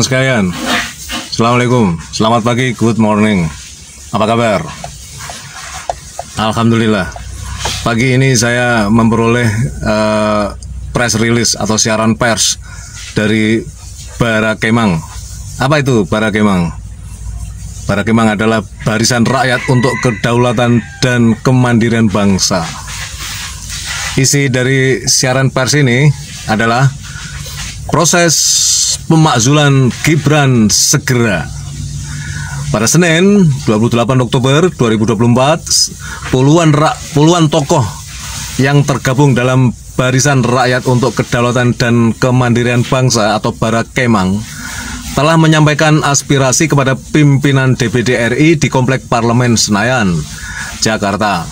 sekalian, Assalamualaikum, selamat pagi, good morning. Apa kabar? Alhamdulillah. Pagi ini saya memperoleh press release atau siaran pers dari Barakemang. Apa itu Barakemang? Barakemang adalah Barisan Rakyat untuk Kedaulatan dan Kemandirian Bangsa. Isi dari siaran pers ini adalah proses pemakzulan Gibran segera. Pada Senin 28 Oktober 2024, puluhan tokoh yang tergabung dalam Barisan Rakyat untuk Kedaulatan dan Kemandirian Bangsa atau Barakemang telah menyampaikan aspirasi kepada pimpinan DPD RI di Komplek Parlemen Senayan, Jakarta.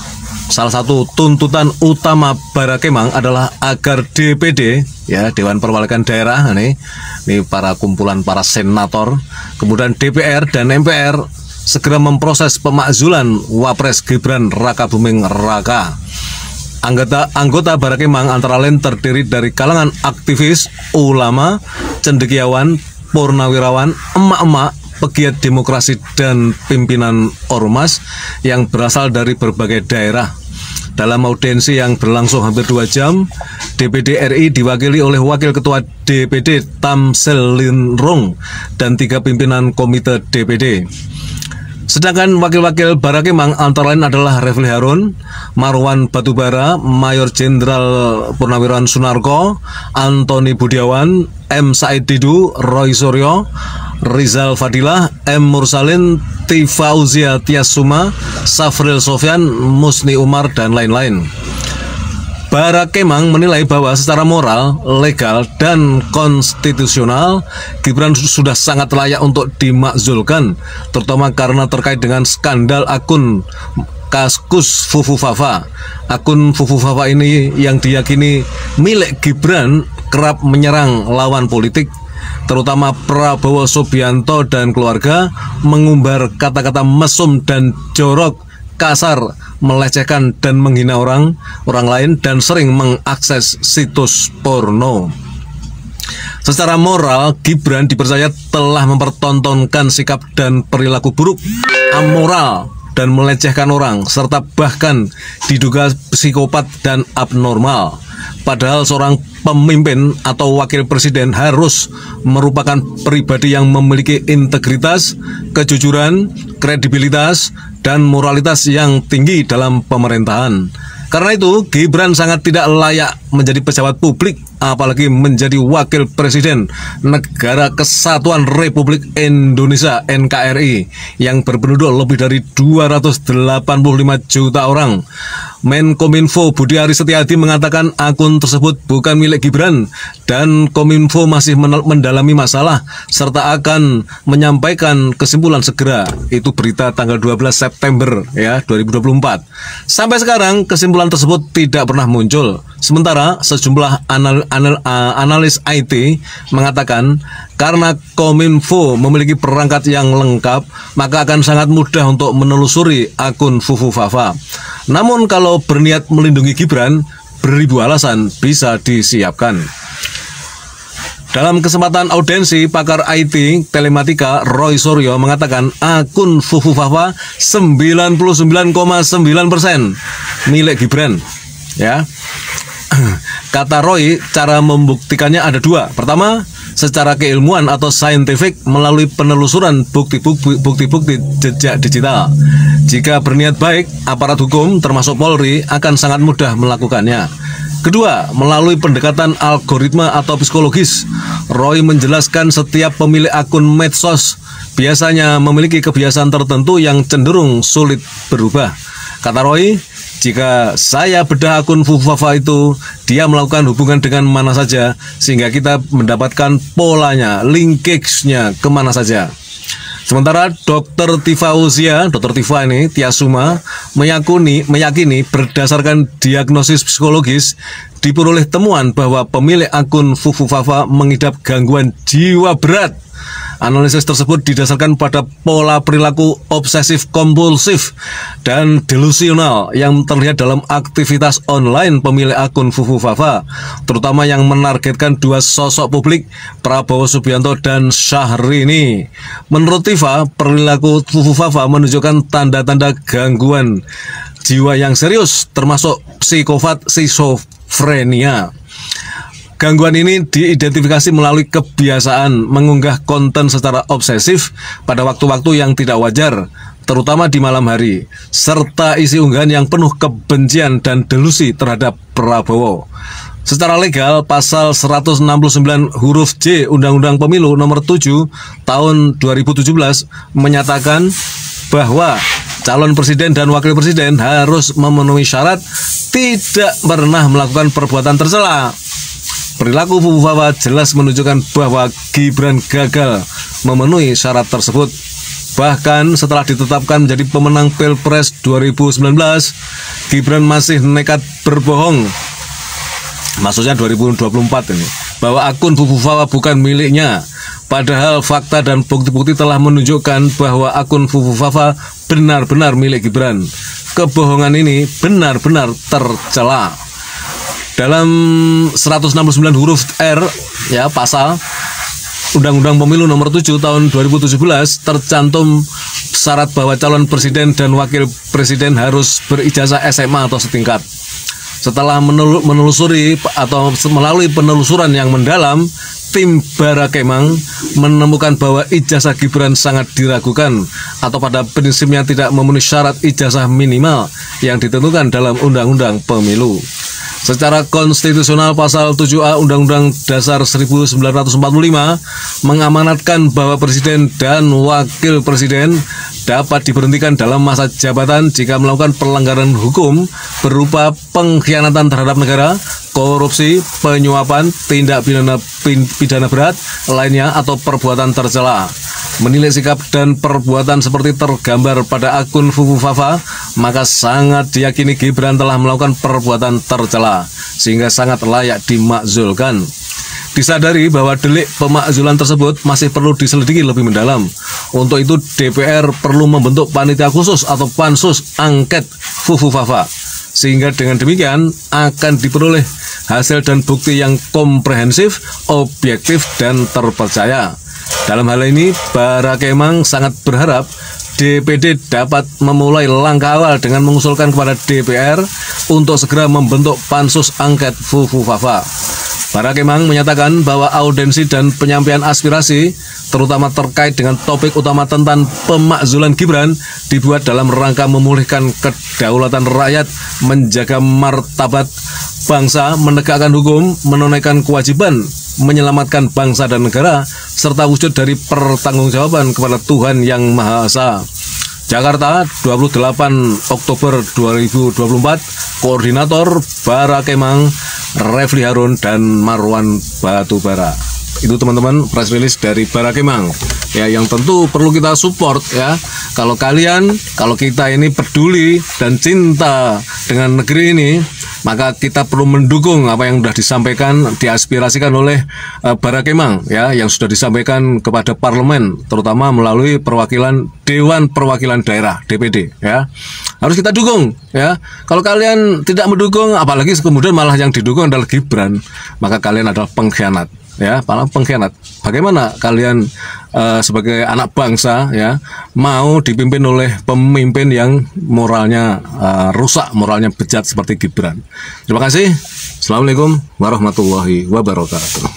Salah satu tuntutan utama Barakemang adalah agar DPD, ya, Dewan Perwakilan Daerah, ini para kumpulan para senator, kemudian DPR dan MPR segera memproses pemakzulan Wapres Gibran Rakabuming Raka. Anggota Barakemang antara lain terdiri dari kalangan aktivis, ulama, cendekiawan, purnawirawan, emak-emak, pegiat demokrasi dan pimpinan ormas yang berasal dari berbagai daerah. Dalam audiensi yang berlangsung hampir 2 jam, DPD RI diwakili oleh Wakil Ketua DPD Tamsil Linrung dan 3 pimpinan komite DPD. Sedangkan wakil-wakil Barakemang antara lain adalah Refli Harun, Marwan Batubara, Mayor Jenderal Purnawirawan Sunarko, Antoni Budiawan, M. Said Didu, Roy Suryo, Rizal Fadilah, M. Mursalin, Tifauzia Tiasuma, Safril Sofyan, Musni Umar, dan lain-lain. Barakemang menilai bahwa secara moral, legal, dan konstitusional Gibran sudah sangat layak untuk dimakzulkan, terutama karena terkait dengan skandal akun Kaskus Fufu Fafa. Akun Fufu Fafa ini yang diyakini milik Gibran kerap menyerang lawan politik, terutama Prabowo Subianto dan keluarga, mengumbar kata-kata mesum dan jorok, kasar, melecehkan dan menghina orang lain, dan sering mengakses situs porno. Secara moral, Gibran dipercaya telah mempertontonkan sikap dan perilaku buruk, amoral, dan melecehkan orang, serta bahkan diduga psikopat dan abnormal. Padahal seorang pemimpin atau wakil presiden harus merupakan pribadi yang memiliki integritas, kejujuran, kredibilitas, dan moralitas yang tinggi dalam pemerintahan. Karena itu, Gibran sangat tidak layak menjadi pejabat publik, apalagi menjadi wakil presiden Negara Kesatuan Republik Indonesia (NKRI) yang berpenduduk lebih dari 285 juta orang. Menkominfo Budi Aris Setiadi mengatakan akun tersebut bukan milik Gibran dan Kominfo masih mendalami masalah serta akan menyampaikan kesimpulan segera. Itu berita tanggal 12 September ya 2024. Sampai sekarang kesimpulan tersebut tidak pernah muncul. Sementara sejumlah analis IT mengatakan karena Kominfo memiliki perangkat yang lengkap, maka akan sangat mudah untuk menelusuri akun Fufu Fafa. Namun kalau berniat melindungi Gibran, beribu alasan bisa disiapkan. Dalam kesempatan audiensi, pakar IT telematika Roy Suryo mengatakan akun Fufu Fafa 99,9% milik Gibran. Ya. Kata Roy, cara membuktikannya ada 2. Pertama, secara keilmuan atau saintifik melalui penelusuran bukti-bukti jejak digital. Jika berniat baik, aparat hukum termasuk Polri akan sangat mudah melakukannya. Kedua, melalui pendekatan algoritma atau psikologis. Roy menjelaskan setiap pemilik akun medsos biasanya memiliki kebiasaan tertentu yang cenderung sulit berubah. Kata Roy, jika saya bedah akun Fufu Fafa itu, dia melakukan hubungan dengan mana saja, sehingga kita mendapatkan polanya, linkage-nya kemana saja. Sementara Dr. Tifauzia, Dr. Tifa ini, Tiasuma, meyakini berdasarkan diagnosis psikologis, diperoleh temuan bahwa pemilik akun Fufu Fafa mengidap gangguan jiwa berat Analisis tersebut didasarkan pada pola perilaku obsesif kompulsif dan delusional yang terlihat dalam aktivitas online pemilik akun Fufu Fafa, terutama yang menargetkan dua sosok publik, Prabowo Subianto dan Syahrini. Menurut Tifa, perilaku Fufu Fafa menunjukkan tanda-tanda gangguan jiwa yang serius, termasuk psikopat skizofrenia. Gangguan ini diidentifikasi melalui kebiasaan mengunggah konten secara obsesif pada waktu-waktu yang tidak wajar, terutama di malam hari, serta isi unggahan yang penuh kebencian dan delusi terhadap Prabowo. Secara legal, pasal 169 huruf J Undang-Undang Pemilu nomor 7 tahun 2017 menyatakan bahwa calon presiden dan wakil presiden harus memenuhi syarat tidak pernah melakukan perbuatan tercela. Perilaku Fufu Fafa jelas menunjukkan bahwa Gibran gagal memenuhi syarat tersebut. Bahkan setelah ditetapkan menjadi pemenang Pilpres 2019, Gibran masih nekat berbohong. Maksudnya 2024 ini, bahwa akun Fufu Fafa bukan miliknya. Padahal fakta dan bukti-bukti telah menunjukkan bahwa akun Fufu Fafa benar-benar milik Gibran. Kebohongan ini benar-benar tercela. Dalam 169 huruf R ya pasal Undang-Undang Pemilu nomor 7 tahun 2017 tercantum syarat bahwa calon presiden dan wakil presiden harus berijazah SMA atau setingkat. Setelah menelusuri atau melalui penelusuran yang mendalam, tim Barakemang menemukan bahwa ijazah Gibran sangat diragukan atau pada prinsipnya tidak memenuhi syarat ijazah minimal yang ditentukan dalam Undang-Undang Pemilu. Secara konstitusional pasal 7A Undang-Undang Dasar 1945 mengamanatkan bahwa presiden dan wakil presiden dapat diberhentikan dalam masa jabatan jika melakukan pelanggaran hukum berupa pengkhianatan terhadap negara, korupsi, penyuapan, tindak pidana berat lainnya atau perbuatan tercela. Menilai sikap dan perbuatan seperti tergambar pada akun Fufu Fafa, maka sangat diyakini Gibran telah melakukan perbuatan tercela, sehingga sangat layak dimakzulkan. Disadari bahwa delik pemakzulan tersebut masih perlu diselidiki lebih mendalam. Untuk itu DPR perlu membentuk panitia khusus atau pansus angket Fufu Fafa, sehingga dengan demikian akan diperoleh hasil dan bukti yang komprehensif, objektif, dan terpercaya. Dalam hal ini, Barakemang sangat berharap DPD dapat memulai langkah awal dengan mengusulkan kepada DPR untuk segera membentuk pansus angket Fufu Fafa. Barakemang menyatakan bahwa audensi dan penyampaian aspirasi, terutama terkait dengan topik utama tentang pemakzulan Gibran, dibuat dalam rangka memulihkan kedaulatan rakyat, menjaga martabat bangsa, menegakkan hukum, menunaikan kewajiban, menyelamatkan bangsa dan negara, serta wujud dari pertanggungjawaban kepada Tuhan Yang Maha Esa. Jakarta, 28 Oktober 2024, Koordinator Barakemang, Refli Harun dan Marwan Batubara. Itu teman-teman press release dari Barakemang ya, yang tentu perlu kita support ya. Kalau kita ini peduli dan cinta dengan negeri ini, maka kita perlu mendukung apa yang sudah disampaikan, diaspirasikan oleh Barakemang ya, yang sudah disampaikan kepada parlemen, terutama melalui perwakilan Dewan Perwakilan Daerah DPD ya. Harus kita dukung ya. Kalau kalian tidak mendukung, apalagi kemudian malah yang didukung adalah Gibran, maka kalian adalah pengkhianat ya, malah pengkhianat. Bagaimana kalian sebagai anak bangsa ya mau dipimpin oleh pemimpin yang moralnya rusak, moralnya bejat seperti Gibran? Terima kasih. Assalamualaikum warahmatullahi wabarakatuh.